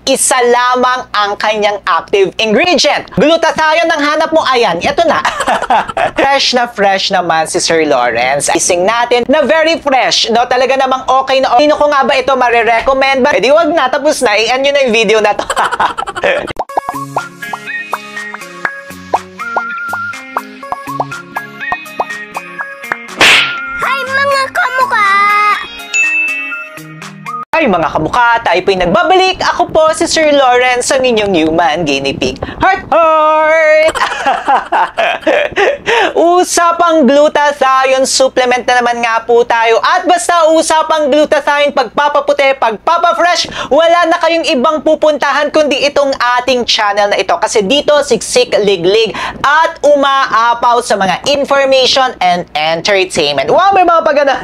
isa lamang ang kanyang active ingredient. Glutathione ang hanap mo, ayan, ito na. Fresh naman si Sir Lawrence. Ising natin na very fresh, no? Talaga namang okay na. Sino ko nga ba ito marirecommend? Di wag na, tapos na. I-end nyo na yung video na to. Ay mga kamukha, tayo po'y nagbabalik. Ako po si Sir Lawrence, ang inyong human guinea pig. Heart! Usapang glutathione supplement na naman nga po tayo. At basta usapang glutathione, pagpapaputi, pagpapafresh, wala na kayong ibang pupuntahan kundi itong ating channel na ito. Kasi dito, siksik, liglig, at umaapaw sa mga information and entertainment. Wow, may mga pagana!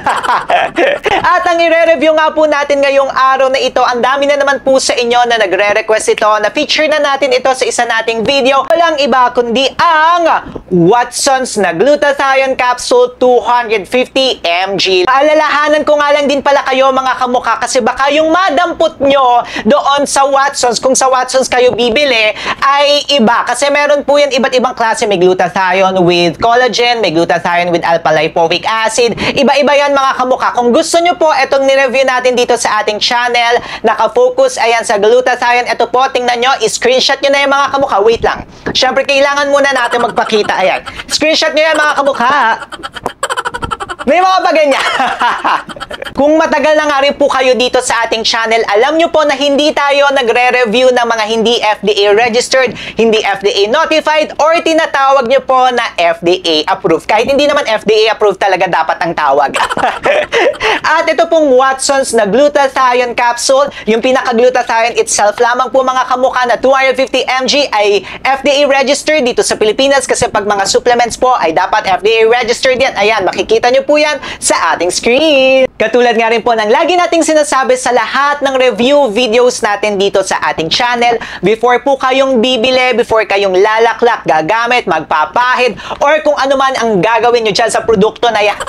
At ang i-review nga po natin ngayong araw na ito, ang dami na naman po sa inyo na nagre-request ito, na feature na natin ito sa isa nating video. Walang iba kundi ang Watsons na Glutathione Capsule 250 mg. Alalahanan ko nga lang din pala kayo mga kamukha, kasi baka yung madampot nyo doon sa Watsons, kung sa Watsons kayo bibili, ay iba. Kasi meron po yan iba't ibang klase. May glutathione with collagen, may glutathione with alpha-lipoic acid. Iba-iba yan mga kamukha. Kung gusto nyo po itong nireview natin dito sa ating channel, nakafocus ayan sa glutathione, ito po, tingnan nyo, screenshot nyo na yung mga kamukha. Wait lang, syempre kailangan muna natin magpakita. Ayan, screenshot nyo yan mga kamukha. May mga baganya. Kung matagal na nga rin po kayo dito sa ating channel, alam nyo po na hindi tayo nagre-review ng mga hindi FDA registered, hindi FDA notified, or tinatawag nyo po na FDA approved. Kahit hindi naman FDA approved talaga dapat ang tawag. At ito pong Watsons na Glutathione Capsule, yung pinaka-glutathione itself lamang po mga kamukha na 250 mg ay FDA registered dito sa Pilipinas, kasi pag mga supplements po ay dapat FDA registered yan. Ayan, makikita nyo po yan sa ating screen. Katulad nga rin po ng lagi nating sinasabi sa lahat ng review videos natin dito sa ating channel, before po kayong bibili, before kayong lalaklak, gagamit, magpapahid, or kung ano man ang gagawin nyo dyan sa produkto na yan,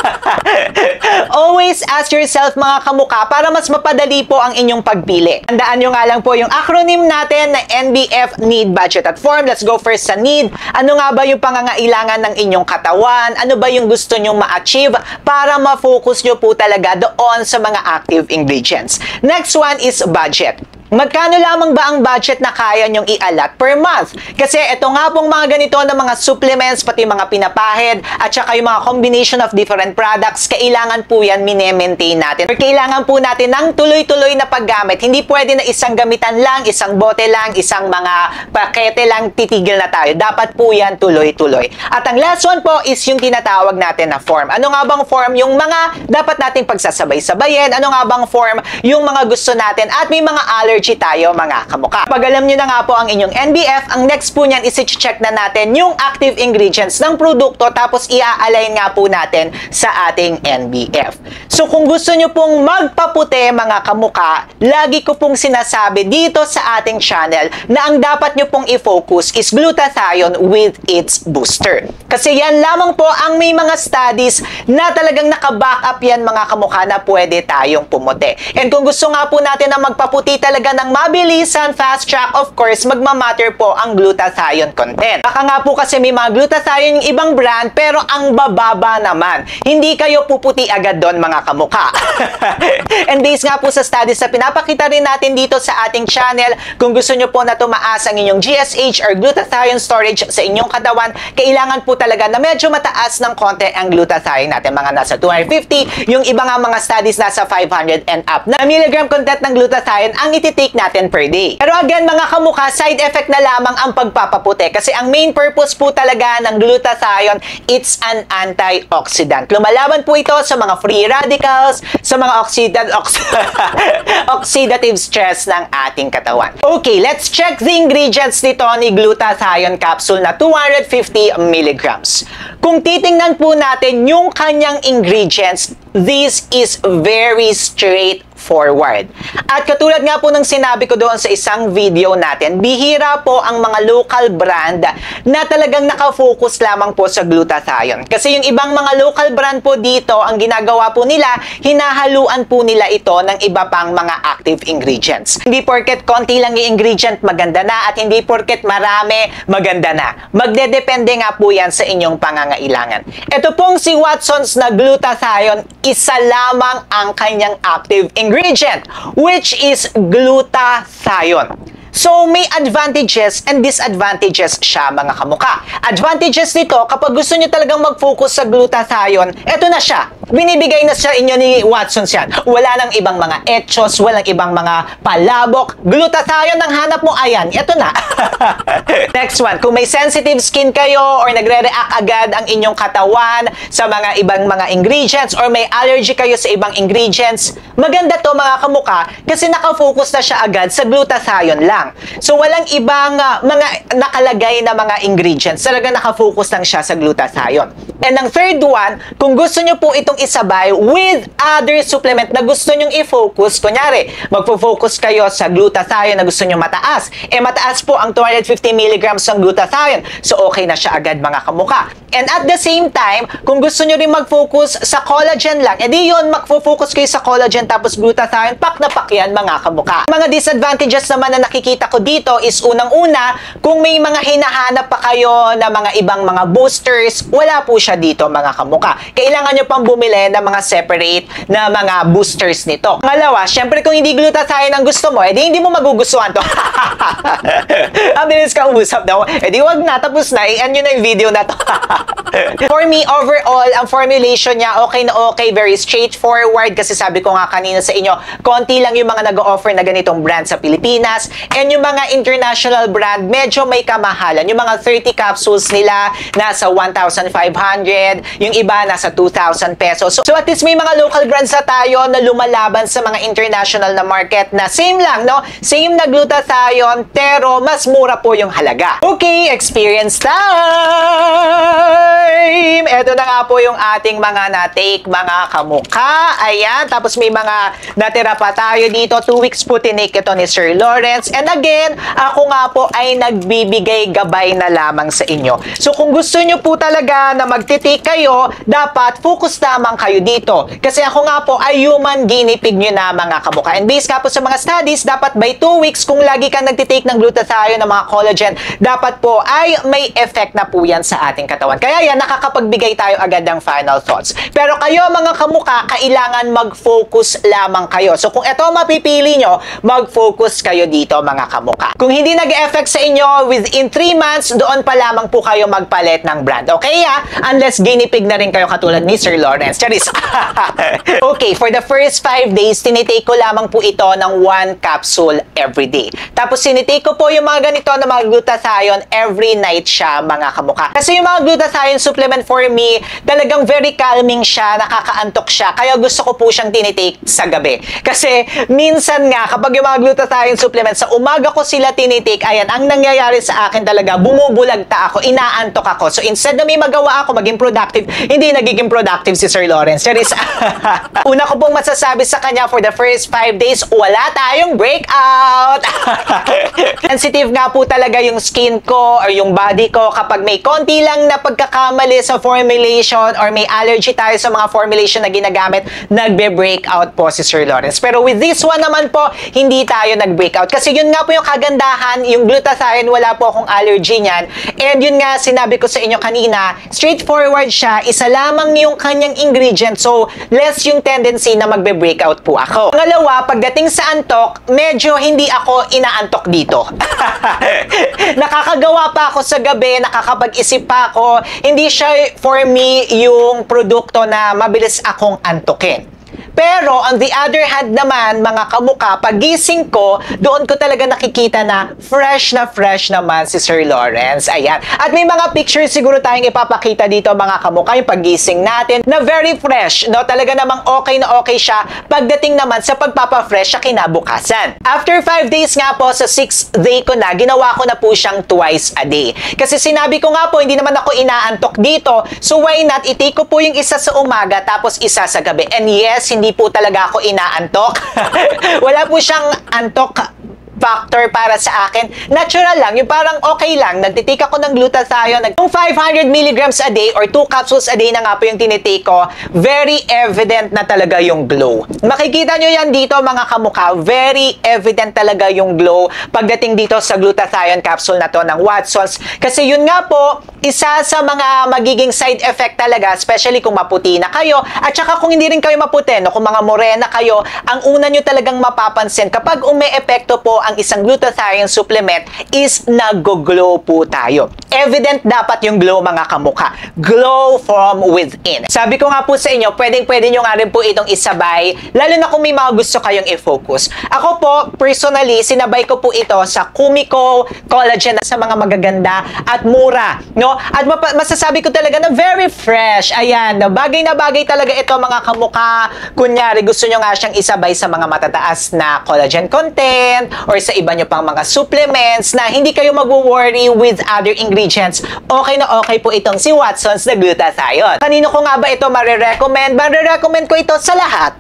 always ask yourself mga kamukha, para mas mapadali po ang inyong pagpili. Tandaan nyo nga lang po yung acronym natin na NBF, Need, Budget, at Form. Let's go first sa need. Ano nga ba yung pangangailangan ng inyong katawan? Ano ba yung gusto nyong ma-achieve para ma-focus nyo po talaga doon sa mga active ingredients. Next one is budget. Magkano lamang ba ang budget na kaya nyong i-allot per month? Kasi ito nga pong mga ganito na mga supplements, pati mga pinapahid, at saka yung mga combination of different products, kailangan po yan mine-maintain natin. Or kailangan po natin ng tuloy-tuloy na paggamit. Hindi pwede na isang gamitan lang, isang bote lang, isang mga pakete lang, titigil na tayo. Dapat po yan tuloy-tuloy. At ang last one po is yung tinatawag natin na form. Ano nga bang form? Yung mga dapat nating pagsasabay-sabayin. Ano nga bang form? Yung mga gusto natin at may mga allergy tayo mga kamukha. Pag alam nyo na nga po ang inyong NBF, ang next po niyan is i-check na natin yung active ingredients ng produkto, tapos i-align nga po natin sa ating NBF. So kung gusto nyo pong magpaputi mga kamukha, lagi ko pong sinasabi dito sa ating channel na ang dapat nyo pong i-focus is glutathione with its booster. Kasi yan lamang po ang may mga studies na talagang naka-back up yan mga kamukha na pwede tayong pumuti. And kung gusto nga po natin na magpaputi talaga ng mabilisan, fast track, of course, magmamatter po ang glutathione content. Baka nga po kasi may mga glutathione yung ibang brand, pero ang bababa naman. Hindi kayo puputi agad doon mga kamukha. And based nga po sa studies na pinapakita rin natin dito sa ating channel, kung gusto nyo po na tumaas ang inyong GSH or glutathione storage sa inyong katawan, kailangan po talaga na medyo mataas ng konti ang glutathione natin. Mga nasa 250, yung iba nga mga studies nasa 500 and up na milligram content ng glutathione ang ititik natin per day. Pero again mga kamukha, side effect na lamang ang pagpapaputi, kasi ang main purpose po talaga ng glutathione, it's an antioxidant. Lumalaban po ito sa mga free radicals, sa mga oxidative stress ng ating katawan. Okay, let's check the ingredients nito ni glutathione capsule na 250 milligrams. Kung titingnan po natin yung kanyang ingredients, this is very straightforward. straightforward. At katulad nga po ng sinabi ko doon sa isang video natin, bihira po ang mga local brand na talagang nakafocus lamang po sa glutathione. Kasi yung ibang mga local brand po dito, ang ginagawa po nila, hinahaluan po nila ito ng iba pang mga active ingredients. Hindi porket konti lang yung ingredient, maganda na, at hindi porket marami, maganda na. Magdedepende nga po yan sa inyong pangangailangan. Ito pong si Watson's na glutathione, isa lamang ang kanyang active ingredient, which is glutathione. So, may advantages and disadvantages siya, mga kamuka. Advantages nito, kapag gusto nyo talagang mag-focus sa glutathione, eto na siya. Binibigay na siya inyo ni Watson's yan. Wala nang ibang mga etchos, walang ibang mga palabok. Glutathione ang hanap mo, ayan, eto na. Next one, kung may sensitive skin kayo or nagre-react agad ang inyong katawan sa mga ibang mga ingredients or may allergy kayo sa ibang ingredients, maganda to, mga kamuka, kasi nakafocus na siya agad sa glutathione lang. So, walang ibang mga nakalagay na mga ingredients. Talagang nakafocus lang siya sa glutathione. And ang third one, kung gusto nyo po itong isabay with other supplement na gusto nyong i-focus, kunyari, magpo-focus kayo sa glutathione na gusto nyo mataas. Mataas po ang 250 mg ng glutathione. So, okay na siya agad, mga kamuka. And at the same time, kung gusto nyo rin mag-focus sa collagen lang, edi yun, mag-focus kayo sa collagen tapos glutathione, pak na pak yan, mga kamuka. Mga disadvantages naman na nakikita ko dito is unang-una, kung may mga hinahanap pa kayo na mga ibang mga boosters, wala po siya dito, mga kamuka. Kailangan nyo pang bumili ng mga separate na mga boosters nito. Pangalawa, syempre kung hindi glutathione ang gusto mo, edi hindi mo magugustuhan to. Ang bilis kang usap daw, edi wag na, tapos na, i-end nyo na yung video na to. For me, overall, ang formulation niya, okay na okay, very straightforward, kasi sabi ko nga kanina sa inyo, konti lang yung mga nag-offer na ganitong brand sa Pilipinas, and yung mga international brand, medyo may kamahalan. Yung mga 30 capsules nila, nasa 1,500, yung iba, nasa 2,000 pesos. So at least may mga local brands na tayo na lumalaban sa mga international na market na same lang, no? Same na glutathione, pero mas mura po yung halaga. Okay, experience time! Ito na nga po yung ating mga na-take, mga kamuka. Ayan, tapos may mga natira pa tayo dito. 2 weeks po tinake ito ni Sir Lawrence. And again, ako nga po ay nagbibigay gabay na lamang sa inyo. So kung gusto nyo po talaga na magtitake kayo, dapat focus lamang kayo dito. Kasi ako nga po ay human guinea pig nyo na, mga kamuka. And based nga po sa mga studies, dapat by 2 weeks, kung lagi kang nagtitake ng glutathione, ng mga collagen, dapat po ay may effect na po yan sa ating katawan. Kaya yan, nakakapagbigay tayo agad ng final thoughts. Pero kayo, mga kamuka, kailangan mag-focus lamang kayo. So kung ito mapipili nyo, mag-focus kayo dito, mga kamuka. Kung hindi nag-effect sa inyo, within 3 months, doon pa lamang po kayo magpalit ng brand. Okay, unless guinea pig na rin kayo katulad ni Sir Lawrence. Charis. Okay, for the first 5 days, tinitake ko lamang po ito ng 1 capsule every day. Tapos tinitake ko po yung mga ganito na mga glutathione every night siya, mga kamuka. Kasi yung mga glutathione supplement for me, talagang very calming siya, nakakaantok siya. Kaya gusto ko po siyang tinitake sa gabi. Kasi minsan nga, kapag yung mga glutathione supplement, sa umaga ko sila tinitake, ayan, ang nangyayari sa akin talaga, bumubulagta ako, inaantok ako. So instead na may magawa ako, maging productive, hindi nagiging productive si Sir Lawrence. Charis. Una ko pong masasabi sa kanya, for the first 5 days, wala tayong breakout. Sensitive nga po talaga yung skin ko or yung body ko kapag may konti lang na pagkakamali sa formulation or may allergy tayo sa mga formulation na ginagamit, nagbe-breakout po si Sir Lawrence. Pero with this one naman po, hindi tayo nag-breakout. Kasi yun nga po yung kagandahan, yung glutathione, wala po akong allergy niyan. And yun nga, sinabi ko sa inyo kanina, straightforward siya, isa lamang yung kanyang ingredient. So, less yung tendency na magbe-breakout po ako. Pangalawa, pagdating sa antok, medyo hindi ako inaantok dito. Nakakagawa pa ako sa gabi, nakakapag-isip pa ako. Hindi siya for me yung produkto na mabilis akong antukin. Pero, on the other hand naman, mga kamuka, pagising ko, doon ko talaga nakikita na fresh naman si Sir Lawrence. Ayan. At may mga pictures siguro tayong ipapakita dito, mga kamuka, yung pagising natin, na very fresh, no? Talaga namang okay na okay siya pagdating naman sa pagpapa-fresh sa kinabukasan. After 5 days nga po, sa 6th day ko na, ginawa ko na po siyang twice a day. Kasi sinabi ko nga po, hindi naman ako inaantok dito, so why not, i-take ko po yung isa sa umaga, tapos isa sa gabi. And yes, hindi po talaga ako inaantok. Wala po siyang antok factor para sa akin. Natural lang, yung parang okay lang. Nagtitake ako ng glutathione. Yung 500 milligrams a day or 2 capsules a day na nga po yung tinitake ko, very evident na talaga yung glow. Makikita nyo yan dito mga kamukha. Very evident talaga yung glow pagdating dito sa glutathione capsule na to ng Watsons. Kasi yun nga po, isa sa mga magiging side effect talaga, especially kung maputi na kayo, at saka kung hindi rin kayo maputi, no, kung mga morena kayo, ang una nyo talagang mapapansin kapag umi-epekto po ang isang glutathione supplement is nag-glow po tayo. Evident dapat yung glow mga kamukha. Glow from within. Sabi ko nga po sa inyo, pwedeng-pwede nyo nga rin po itong isabay, lalo na kung may mga gusto kayong i-focus. Ako po, personally, sinabay ko po ito sa Kumiko Collagen sa mga magaganda at mura. No? At masasabi ko talaga na very fresh. Ayan, na bagay talaga ito mga kamukha. Kunyari, gusto nyo nga siyang isabay sa mga matataas na collagen content or sa iba nyo pang mga supplements na hindi kayo mag-worry with other ingredients. Okay na okay po itong si Watsons na glutathione. Kanino ko nga ba ito marirecommend? Marirecommend ko ito sa lahat.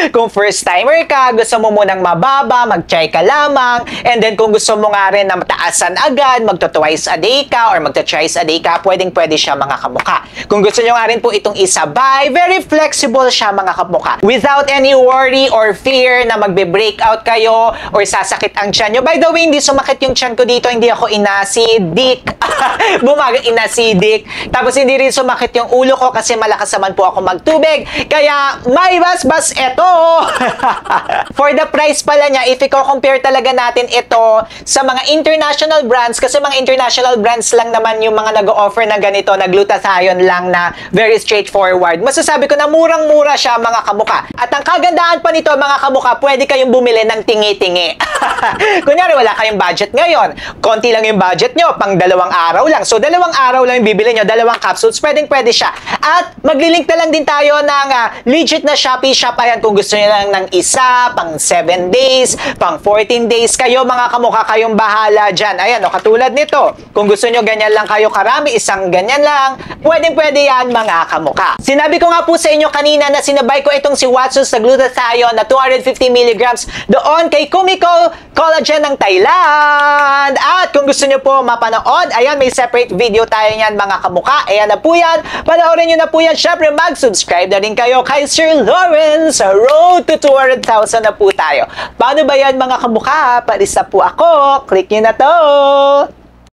Kung first timer ka, gusto mo munang mababa, mag-try ka lamang, and then kung gusto mo nga rin na mataasan agad, magto-twice a day ka or magto-thrice a day ka, pwedeng-pwede siya mga kamukha. Kung gusto nyo nga rin po itong isabay, very flexible siya mga kamukha. Without any worry or fear na magbe-breakout kayo or sasakit ang tiyan nyo. By the way, hindi sumakit yung tiyan ko dito, hindi ako inasidik. Inasidik. Tapos hindi rin sumakit yung ulo ko kasi malakas naman po ako magtubig. Kaya may basbas ito. For the price pala niya, if i-compare talaga natin ito sa mga international brands, kasi mga international brands lang naman yung mga nag-o-offer na ganito, na glutathione lang na very straightforward. Masasabi ko na murang-mura siya mga kamukha. At ang kagandahan pa nito mga kamukha, pwede kayong bumili ng tingi-tingi. Kunyari wala kayong budget ngayon, konti lang yung budget nyo, pang 2 araw lang. So 2 araw lang yung bibili nyo, 2 capsules, pwedeng-pwede siya. At maglilink na lang din tayo ng legit na Shopee shop. Ayan, kung gusto nyo lang ng isa, pang 7 days, pang 14 days, kayo mga kamukha, kayong bahala dyan. Ayan, o, katulad nito. Kung gusto nyo ganyan lang kayo karami, isang ganyan lang, pwedeng-pwede yan mga kamukha. Sinabi ko nga po sa inyo kanina na sinabay ko itong si Watsons sa glutathione na 250 milligrams doon kay Kumiko Collagen ng Thailand. At kung gusto nyo po mapanood, ayan, may separate video tayo niyan mga kamukha. Ayan na po yan. Panoorin nyo na po yan. Syempre, mag-subscribe na rin kayo kay Sir Lawrence. Sa road to 200,000 na po tayo. Paano ba yan mga kamukha? Palista po ako. Click nyo na to.